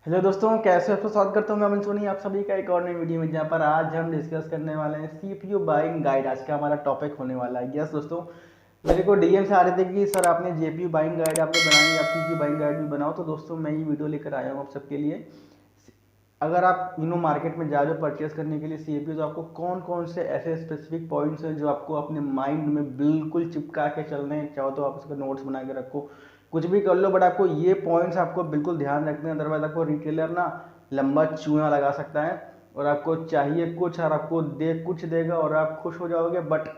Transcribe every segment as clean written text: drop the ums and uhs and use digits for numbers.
Hello दोस्तों, कैसे हो? आपका स्वागत करता हूँ मैं अमन सोनी आप सभी का एक और नई वीडियो में, जहाँ पर आज हम डिस्कस करने वाले हैं सीपीयू बाइंग गाइड। आज का हमारा टॉपिक होने वाला है। यस दोस्तों, मेरे को डीएम से आ रहे थे कि सर आपने जेपीयू बाइंग गाइड आपने बनाई, आप सीपीयू बाइंग गाइड भी बनाओ। तो दोस्तों मैं ये वीडियो लेकर आया हूँ आप सबके लिए। अगर आप मार्केट में जा रहे हो परचेस करने के लिए सीपीयू, तो आपको कौन कौन से ऐसे स्पेसिफिक पॉइंट्स हैं जो आपको अपने माइंड में बिल्कुल चिपका के चलने हैं। चाहो तो आप उसका नोट्स बना के रखो, कुछ भी कर लो, बट आपको ये पॉइंट्स आपको बिल्कुल ध्यान रखने हैं। अदरवाइज आपको रिटेलर ना लंबा चूना लगा सकता है, और आपको चाहिए कुछ और आपको दे कुछ देगा और आप खुश हो जाओगे। बट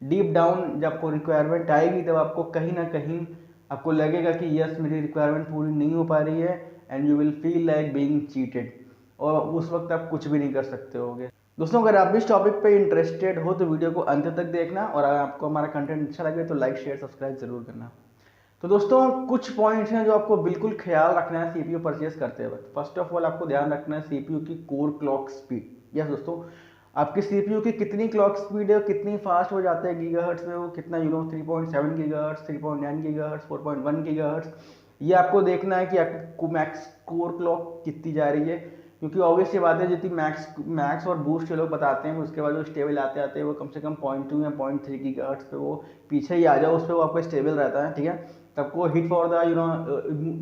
डीप डाउन जब आपको रिक्वायरमेंट आएगी, तब आपको कहीं ना कहीं आपको लगेगा कि यस मेरी रिक्वायरमेंट पूरी नहीं हो पा रही है, and you will feel like being cheated, और उस वक्त आप कुछ भी नहीं कर सकते होगे। दोस्तों, अगर आप इस टॉपिक पे इंटरेस्टेड हो तो वीडियो को अंत तक देखना, और अगर आपको हमारा कंटेंट अच्छा लगे तो लाइक शेयर सब्सक्राइब जरूर करना। तो दोस्तों, कुछ पॉइंट्स हैं जो आपको बिल्कुल ख्याल रखना है सीपीयू परचेज करते वक्त। फर्स्ट ऑफ ऑल आपको ध्यान रखना है सीपीयू की कोर क्लॉक स्पीड। यस दोस्तों, आपकी सीपीयू की कितनी क्लॉक स्पीड है, कितनी फास्ट हो जाता है गीगाहर्ट्ज में, वो कितना 3.7 गीगाहर्ट्ज, 3.9 गीगाहर्ट्ज, 4.1 गीगाहर्ट्ज, ये आपको देखना है कि आपकी मैक्स कोर क्लॉक कितनी जा रही है। क्योंकि ऑब्वियस ये बात है, जितनी मैक्स मैक्स और बूस्ट ये लोग बताते हैं, उसके बाद जो स्टेबल आते आते वो कम से कम 0.2 या 0.3 गीगाहर्ट्ज पे वो पीछे ही आ जाओ, उस पर वो आपका स्टेबल रहता है। ठीक है, सबको हिट फॉर द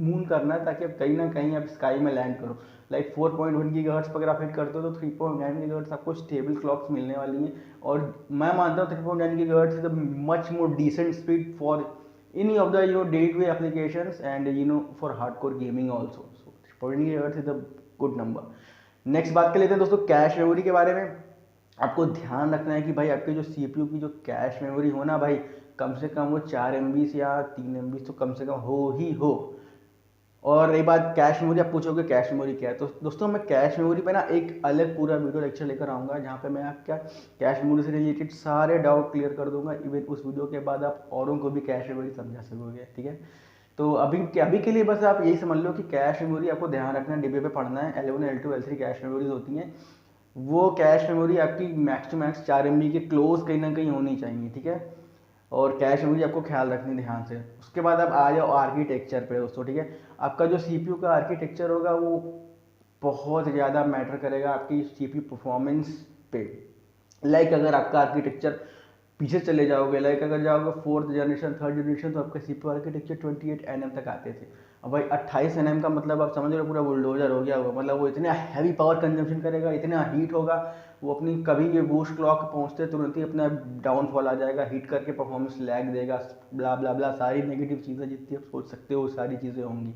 मून करना है, ताकि आप कहीं ना कहीं आप स्काई में लैंड करो। लाइक 4.1 गीगाहर्ट्ज पर अगर आप हिट करते हो तो 3.9 गीगाहर्ट्ज आपको स्टेबल क्लॉक्स मिलने वाली हैं। और मैं मानता हूँ 3.9 gigahertz is a much more decent speed for any of the day-to-day applications, and for hardcore gaming also. So 3.9 GHz is a good number. Next बात कर लेते हैं दोस्तों कैश मेमोरी के बारे में। आपको ध्यान रखना है कि भाई आपके जो सीपीयू की जो कैश मेमोरी हो ना भाई, कम से कम वो 4 MB या 3 MB तो कम से कम हो ही हो। और रही बात कैश मेमोरी, आप पूछोगे कैश मेमोरी क्या है, तो दोस्तों मैं कैश मेमोरी पे ना एक अलग पूरा वीडियो लेक्चर लेकर आऊँगा, जहाँ पे मैं आपका कैश मेमोरी से रिलेटेड सारे डाउट क्लियर कर दूंगा। इवन उस वीडियो के बाद आप औरों को भी कैश मेमोरी समझा सकोगे। ठीक है, तो अभी के लिए बस आप यही समझ लो कि कैश मेमोरी आपको ध्यान रखना है, डिब्बे पे पढ़ना है। L1 L2 L3 cash memories होती हैं। वो कैश मेमोरी आपकी मैक्स टू मैक्स 4 MB के क्लोज कहीं ना कहीं होनी चाहिए। ठीक है, और कैश मेमोरी आपको ख्याल रखनी ध्यान से। उसके बाद आप आ जाओ आर्किटेक्चर पे दोस्तों। ठीक है, आपका जो सीपीयू का आर्किटेक्चर होगा वो बहुत ज़्यादा मैटर करेगा आपकी सीपीयू परफॉर्मेंस पे। लाइक अगर आपका आर्किटेक्चर पीछे चले जाओगे, लाइक अगर जाओगे फोर्थ जनरेशन थर्ड जनरेशन, तो आपका सीपीयू आर्किटेक्चर 28 nm तक आते थे। अब भाई 28 nm का मतलब आप समझ रहे हो पूरा बुलडोजर हो गया होगा। मतलब वो इतना हैवी पावर कंजम्पशन करेगा, इतना हीट होगा, वो अपनी कभी भी बूस्ट क्लॉक पहुंचते तुरंत ही अपना डाउनफॉल आ जाएगा, हीट करके परफॉर्मेंस लैग देगा, ब्ला ब्ला ब्ला, सारी नेगेटिव चीज़ें जितनी आप सोच सकते हो वो सारी चीज़ें होंगी।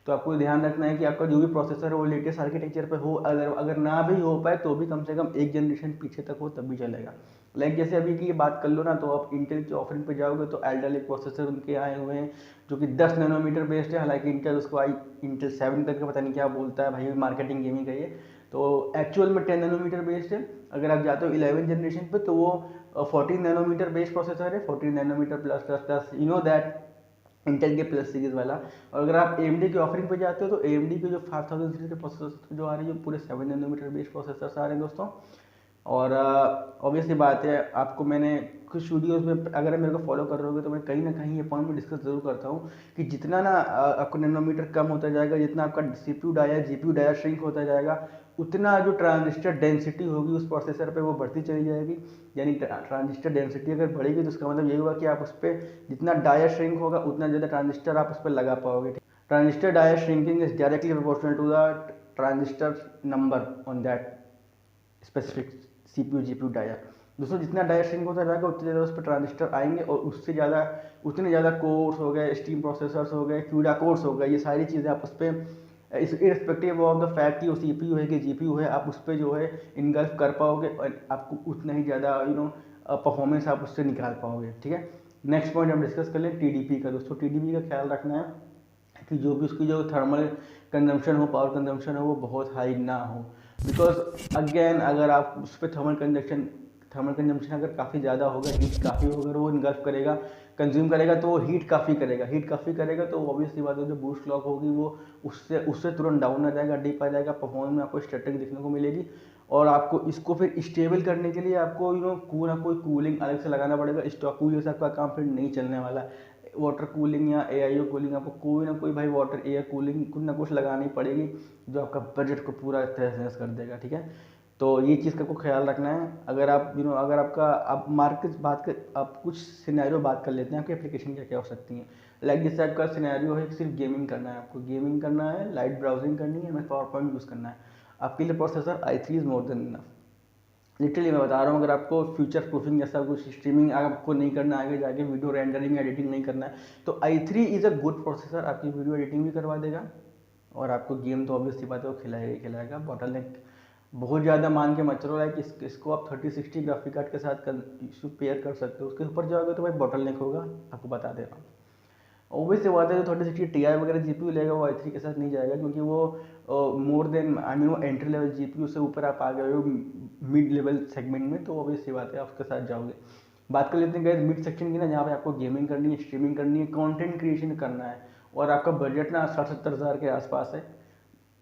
तो आपको ध्यान रखना है कि आपका जो भी प्रोसेसर है वो लेटेस्ट आर्किटेक्चर पे हो। अगर अगर ना भी हो पाए तो भी कम से कम एक जनरेशन पीछे तक हो तब भी चलेगा। लाइक जैसे अभी की बात कर लो ना, तो आप इंटेल की ऑफरिंग पे जाओगे तो एल्डर एक प्रोसेसर उनके आए हुए हैं जो कि 10 नैनोमीटर बेस्ड है। हालांकि इंटेल उसको इंटेल 7 करके पता नहीं क्या बोलता है भाई, मार्केटिंग गेमिंग का ये, तो एक्चुअल में 10 नैनोमीटर बेस्ड है। अगर आप जाते हो 11 जनरेशन पे तो वो 14 नैनोमीटर बेस्ड प्रोसेसर है, 14 nanometre plus plus plus, you know that Intel के प्लस सीरीज वाला। और अगर आप AMD की ऑफरिंग पे जाते हो तो AMD के जो 5000 सीरीज के प्रोसेसर जो आ रहे हैं, जो पूरे 7 नैनोमीटर बेस्ड प्रोसेसर आ रहे हैं दोस्तों। और ऑब्वियसली बात है, आपको मैंने कुछ वीडियोस में अगर मेरे को फॉलो कर रहे होगे तो मैं कहीं ना कहीं ये पॉइंट में डिस्कस जरूर करता हूँ कि जितना ना आपको नैनोमीटर कम होता जाएगा, जितना आपका CPU die GPU die shrink होता जाएगा, उतना जो ट्रांजिस्टर डेंसिटी होगी उस प्रोसेसर पे वो बढ़ती चली जाएगी। यानी ट्रांजिस्टर डेंसिटी अगर बढ़ेगी तो उसका मतलब ये होगा कि आप उस पर जितना डाया श्रिंक होगा उतना ज़्यादा ट्रांजिस्टर आप उस पर लगा पाओगे। Transistor die shrinking is directly proportional to the transistor number on that specific CPU GPU die. दोस्तों, जितना डाया श्रिंक होता जाएगा उतने ज़्यादा उस पर ट्रांजिस्टर आएंगे, और उससे ज़्यादा उतने ज़्यादा कोर्स हो गए, स्टीम प्रोसेसर्स हो गए, क्यूडा कोर्स हो गए, ये सारी चीज़ें आप उस पर इरिस्पेक्टिव ऑफ द फैक्ट कि वो CPU है कि GPU है, आप उस पर जो है इनगल्फ कर पाओगे, और आपको उतना ही ज़्यादा परफॉर्मेंस आप उससे निकाल पाओगे। ठीक है, नेक्स्ट पॉइंट हम डिस्कस कर लें TDP का। दोस्तों TDP का ख्याल रखना है कि जो भी उसकी जो थर्मल कंजम्पशन हो, पावर कंजम्पशन हो, वो बहुत हाई ना हो। बिकॉज अगेन अगर आप उस पर थर्मल कंजम्पशन अगर काफ़ी ज़्यादा होगा, हीट काफ़ी होगा, वो इनगल्फ करेगा, कंज्यूम करेगा, तो वो हीट काफ़ी करेगा तो ऑब्वियसली बात है जो बूस्ट क्लॉक होगी वो उससे उससे तुरंत डाउन आ जाएगा, डिप आ जाएगा, परफॉर्मेंस में आपको स्टटिंग देखने को मिलेगी। और आपको इसको फिर स्टेबल करने के लिए आपको कोई ना कोई कूलिंग अलग से लगाना पड़ेगा। स्टॉक कूलर से आपका काम फिर नहीं चलने वाला। वाटर कूलिंग या एआईओ कूलिंग, आपको कोई ना कोई भाई वाटर एयर कूलिंग कुछ ना कुछ लगानी पड़ेगी जो आपका बजट को पूरा तहस कर देगा, ठीक है। तो ये चीज़ का आपको ख्याल रखना है। अगर आप अगर आपका आप मार्केट बात कर, आप कुछ सिनेरियो बात कर लेते हैं आपकी एप्लीकेशन क्या क्या हो सकती हैं। लाइक जैसे आपका सिनेरियो है सिर्फ गेमिंग करना है, आपको गेमिंग करना है, लाइट ब्राउजिंग करनी है, हमें पावर पॉइंट यूज़ करना है, आपके लिए processor i3 is more than enough. Literally मैं बता रहा हूँ, अगर आपको फ्यूचर प्रूफिंग जैसा कुछ स्ट्रीमिंग आपको नहीं करना है, आगे जाके वीडियो रेंडरिंग एडिटिंग नहीं करना है, तो i3 is a good processor, आपकी वीडियो एडिटिंग भी करवा देगा और आपको गेम तो ऑब्वियसली बात है वो खिलाएगा ही खिलाएगा। बॉटलनेक बहुत ज़्यादा मान के मत चलो, लाइक इसको आप 3060 ग्राफिक कार्ड के साथ पेयर कर सकते हो, उसके ऊपर जाओगे तो भाई बॉटलनेक होगा, आपको बता दे रहा हूँ। ऑब्वियस से बात है, जो 3060 Ti वगैरह जीपीयू लेगा वो i3 के साथ नहीं जाएगा, क्योंकि वो मोर देन आई मीन वो एंट्री लेवल जीपीयू से ऊपर आप आ गए हो मिड लेवल सेगमेंट में, तो ऑब्वियस सी बात है आप उसके साथ जाओगे। बात कर लेते हैं गाइस मिड सेक्शन की ना, जहाँ पे आपको गेमिंग करनी है, स्ट्रीमिंग करनी है, कंटेंट क्रिएशन करना है और आपका बजट ना 60-70 हज़ार के आसपास है।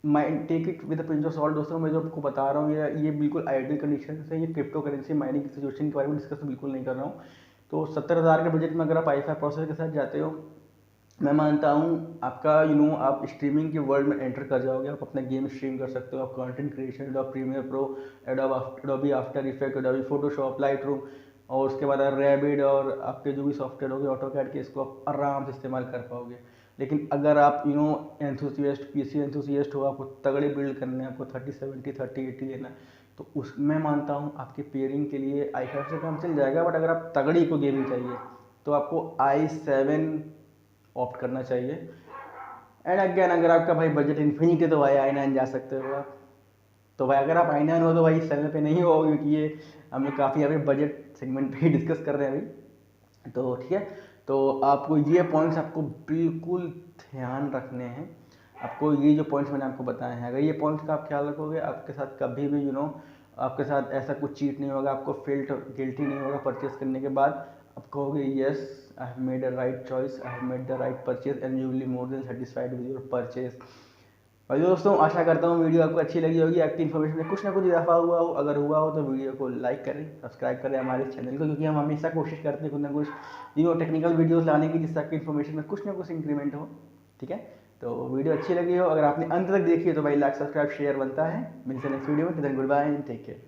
Mind take it with pinch of salt दोस्तों, मैं जो आपको बता रहा हूँ ये बिल्कुल आइडियल कंडीशन से, ये क्रिप्टो करेंसी माइनिंग की सिचुएशन के बारे में डिस्कस बिल्कुल नहीं कर रहा हूँ। तो 70 हज़ार के बजट में अगर आप i5 प्रोसेसर के साथ जाते हो, मैं मानता हूँ आपका आप स्ट्रीमिंग के वर्ल्ड में एंटर कर जाओगे, आप अपना गेम स्ट्रीम कर सकते हो, आप content creation, Adobe Premiere Pro, Adobe After Effect, Adobe Photoshop, Lightroom और उसके बाद रैबिड और आपके जो भी सॉफ्टवेयर होंगे ऑटोकैड के, इसको आप आराम से इस्तेमाल कर पाओगे। लेकिन अगर आप एंथुसियस्ट पीसी एंथुसियस्ट हो, आपको तगड़े बिल्ड करने हैं, आपको 3070 3080 लेना है, तो उस मैं मानता हूँ आपके पेयरिंग के लिए i5 से काम चल जाएगा। बट अगर आप तगड़ी को गेमिंग चाहिए तो आपको i7 ऑप्ट करना चाहिए। एंड अगेन अगर आपका भाई बजट इन्फिनिट है तो भाई i9 जा सकते हो आप। तो भाई अगर आप i9 हो तो भाई इस चैनल पे नहीं हो, क्योंकि ये हम लोग काफ़ी अभी बजट सेगमेंट पे ही डिस्कस कर रहे हैं अभी, तो ठीक है। तो आपको ये पॉइंट्स आपको बिल्कुल ध्यान रखने हैं। आपको ये जो पॉइंट्स मैंने आपको बताए हैं, अगर ये पॉइंट्स का आप ख्याल रखोगे, आपके साथ कभी भी आपके साथ ऐसा कुछ चीट नहीं होगा, आपको फील गिल्टी नहीं होगा परचेस करने के बाद। आप कहोगे yes I have made a right choice, I have made the right purchase and you will be more than satisfied with your purchase. और दोस्तों आशा करता हूँ वीडियो आपको अच्छी लगी होगी, आपकी इन्फॉर्मेशन में कुछ ना कुछ इजाफा हुआ हो। अगर हुआ हो तो वीडियो को लाइक करें, सब्सक्राइब करें हमारे चैनल को, क्योंकि हम हमेशा कोशिश करते हैं कुछ ना कुछ टेक्निकल वीडियोस लाने की, जिससे आपकी इन्फॉर्मेशन में कुछ ना कुछ इंक्रीमेंट हो, ठीक है। तो वीडियो अच्छी लगी हो, अगर आपने अंत तक देखी है तो भाई लाइक सब्सक्राइब शेयर बनता है। मिलते हैं नेक्स्ट वीडियो में, goodbye and take care.